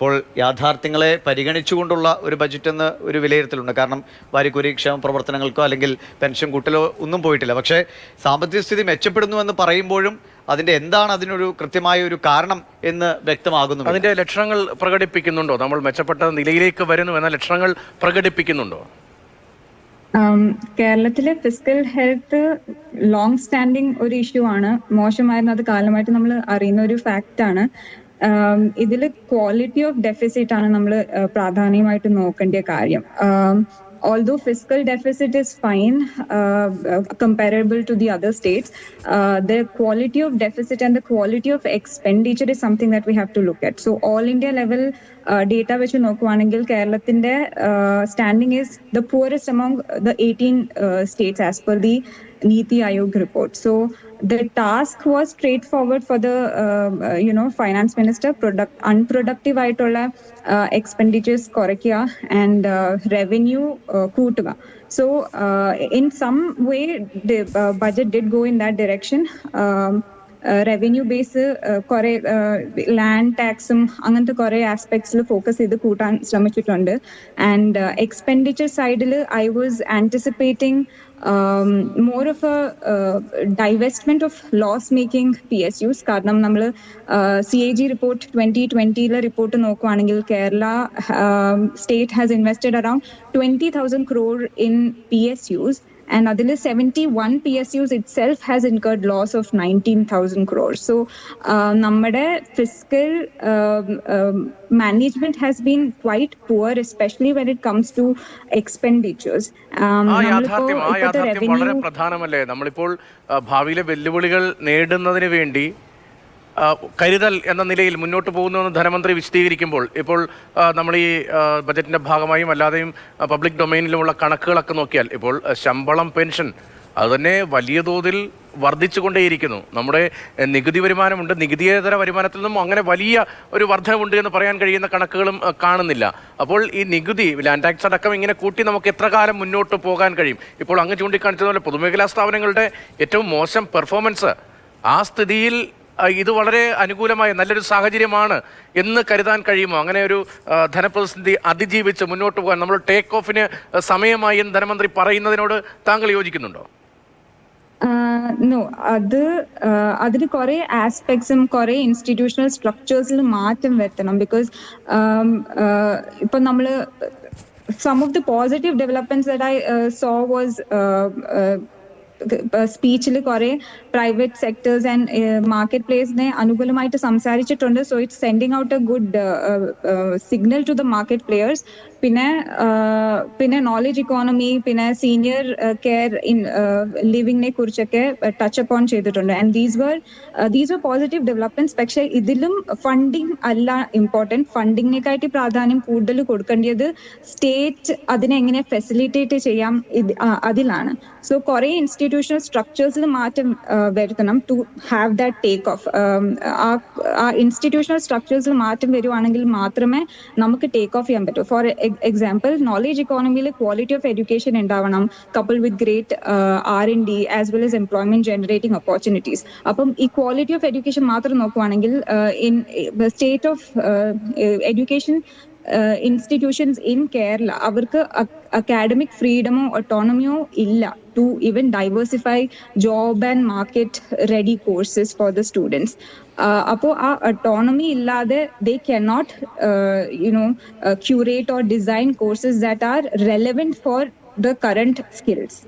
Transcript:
ഇപ്പോൾ യാഥാർത്ഥ്യങ്ങളെ പരിഗണിച്ചുകൊണ്ടുള്ള ഒരു ബജറ്റ് എന്ന് ഒരു വിലയിരുത്തലുണ്ട്. കാരണം വാരിക്കുരി ക്ഷേമ പ്രവർത്തനങ്ങൾക്കോ അല്ലെങ്കിൽ പെൻഷൻ കൂട്ടലോ ഒന്നും പോയിട്ടില്ല. പക്ഷേ സാമ്പത്തിക സ്ഥിതി മെച്ചപ്പെടുന്നു എന്ന് പറയുമ്പോഴും എന്താണ് അതിനൊരു കൃത്യമായ ഒരു കാരണം എന്ന് വ്യക്തമാകുന്നു. അതിന്റെ ലക്ഷണങ്ങൾ പ്രകടിപ്പിക്കുന്നുണ്ടോ? നമ്മൾ മെച്ചപ്പെട്ട നിലയിലേക്ക് വരുന്നു എന്ന ലക്ഷണങ്ങൾ പ്രകടിപ്പിക്കുന്നുണ്ടോ? കേരളത്തിലെ ഫിസ്ക്കൽ ഹെൽത്ത് ലോങ് സ്റ്റാൻഡിങ് ഒരു ഇഷ്യൂ ആണ്. മോശമായിരുന്നു, അത് കാലമായിട്ട് നമ്മൾ അറിയുന്ന ഒരു ഫാക്റ്റ് ആണ്. ഇതിൽ ക്വാളിറ്റി ഓഫ് ഡെഫിസിറ്റ് ആണ് നമ്മൾ പ്രാധാന്യമായിട്ട് നോക്കേണ്ട കാര്യം. Although fiscal deficit is fine, comparable to the other states, the quality of deficit and the quality of expenditure is something that we have to look at. So all India level data which നോക്കുവാണെങ്കിൽ കേരളത്തിന്റെ standing is the poorest among the 18 states as per the Niti Aayog report. So the task was straightforward for the finance minister. Unproductive ആയിട്ടുള്ള expenditures കുറയ്ക്കുക and revenue കൂട്ടുക. So in some way the budget did go in that direction. Revenue base കുറെ land ടാക്സും അങ്ങനത്തെ കുറെ ആസ്പെക്ട്സിൽ focus ചെയ്ത് കൂട്ടാൻ ശ്രമിച്ചിട്ടുണ്ട്. ആൻഡ് എക്സ്പെൻഡിച്ചർ സൈഡിൽ I was anticipating more of a divestment of loss making PSUs. കാരണം നമ്മൾ CAG report 2020 റിപ്പോർട്ട് നോക്കുവാണെങ്കിൽ Kerala state has invested around 20,000 crore in PSUs. And അതിൽ 71 PSUs itself has incurred loss of 19,000 crores. So നമ്മുടെ fiscal management has been quite poor, especially when it comes to expenditures. യാഥാർത്ഥ്യം വളരെ പ്രധാനമല്ലേ? നമ്മളിപ്പോൾ ഭാവിയിലെ വെല്ലുവിളികൾ നേടുന്നതിന് വേണ്ടി കരുതൽ എന്ന നിലയിൽ മുന്നോട്ട് പോകുന്നുവെന്ന് ധനമന്ത്രി വിശദീകരിക്കുമ്പോൾ ഇപ്പോൾ നമ്മൾ ഈ ബജറ്റിൻ്റെ ഭാഗമായും അല്ലാതെയും പബ്ലിക് ഡൊമൈനിലുമുള്ള കണക്കുകളൊക്കെ നോക്കിയാൽ ഇപ്പോൾ ശമ്പളം, പെൻഷൻ അതുതന്നെ വലിയ തോതിൽ വർദ്ധിച്ചുകൊണ്ടേയിരിക്കുന്നു. നമ്മുടെ നികുതി വരുമാനമുണ്ട്, നികുതിയേതര വരുമാനത്തിൽ നിന്നും അങ്ങനെ വലിയ ഒരു വർധനവുണ്ട് എന്ന് പറയാൻ കഴിയുന്ന കണക്കുകളും കാണുന്നില്ല. അപ്പോൾ ഈ നികുതി, ലാൻഡ് ടാക്സ് അടക്കം ഇങ്ങനെ കൂട്ടി നമുക്ക് എത്ര കാലം മുന്നോട്ട് പോകാൻ കഴിയും? ഇപ്പോൾ അങ്ങ് ചൂണ്ടിക്കാണിച്ചതുപോലെ പൊതുമേഖലാ സ്ഥാപനങ്ങളുടെ ഏറ്റവും മോശം പെർഫോമൻസ്, ആ സ്ഥിതിയിൽ ഇത് വളരെ അനുകൂലമായ നല്ലൊരു സാഹചര്യമാണ് എന്ന് കരുതാൻ കഴിയുമോ? അങ്ങനെ ഒരു ധനപ്രതിസന്ധി അതിജീവിച്ച് മുന്നോട്ട് പോകാൻ നമ്മൾ ടേക്ക് ഓഫിന് സമയമായി എന്ന് ധനമന്ത്രി പറയുന്നതിനോട് താങ്കൾ യോജിക്കുന്നുണ്ടോ? അതിന് കുറെ ആസ്പെക്ട്സും കുറെ ഇൻസ്റ്റിറ്റ്യൂഷണൽ സ്ട്രക്ചേഴ്സിൽ മാറ്റം വരുത്തണം. ബിക്കോസ് ഇപ്പൊ നമ്മള് some of the positive developments that I saw was സ്പീച്ചിൽ കുറെ പ്രൈവറ്റ് സെക്ടേഴ്സ് ആൻഡ് മാർക്കറ്റ് പ്ലേസിനെ അനുകൂലമായിട്ട് സംസാരിച്ചിട്ടുണ്ട്. So it's sending out a good signal to the market players. പിന്നെ നോളജ് ഇക്കോണമി, പിന്നെ സീനിയർ കെയർ ഇൻ ലിവിങ്ങിനെ കുറിച്ചൊക്കെ ടച്ച് അപ്പോൺ ചെയ്തിട്ടുണ്ട്. And these were positive developments. പക്ഷേ ഇതിലും ഫണ്ടിങ് അല്ല ഇമ്പോർട്ടൻറ്റ്. ഫണ്ടിങ്ങിനെക്കാട്ടി പ്രാധാന്യം കൂടുതൽ കൊടുക്കേണ്ടത് സ്റ്റേറ്റ് അതിനെങ്ങനെ ഫെസിലിറ്റേറ്റ് ചെയ്യാം അതിലാണ്. സോ കുറെ ഇൻസ്റ്റിറ്റ്യൂഷണൽ സ്ട്രക്ചേഴ്സിൽ മാറ്റം വരുത്തണം to have that take off. ആ ഇൻസ്റ്റിറ്റ്യൂഷണൽ സ്ട്രക്ചേഴ്സിൽ മാറ്റം വരുവാണെങ്കിൽ മാത്രമേ നമുക്ക് ടേക്ക് ഓഫ് ചെയ്യാൻ പറ്റൂ. ഫോർ എക്സാമ്പിൾ, നോളജ് ഇക്കോണമിയിൽ ക്വാളിറ്റി ഓഫ് എഡ്യൂക്കേഷൻ ഉണ്ടാവണം, couple with great R&D as well as employment generating opportunities. അപ്പം ഈ ക്വാളിറ്റി ഓഫ് എഡ്യൂക്കേഷൻ മാത്രം നോക്കുവാണെങ്കിൽ in state of education institutions in Kerala, അവർക്ക് academic freedomോ autonomyയോ ഇല്ല to even diversify job and market ready courses for the students. അപ്പോൾ ആ autonomy ഇല്ലാതെ they cannot curate or design courses that are relevant for the current skills.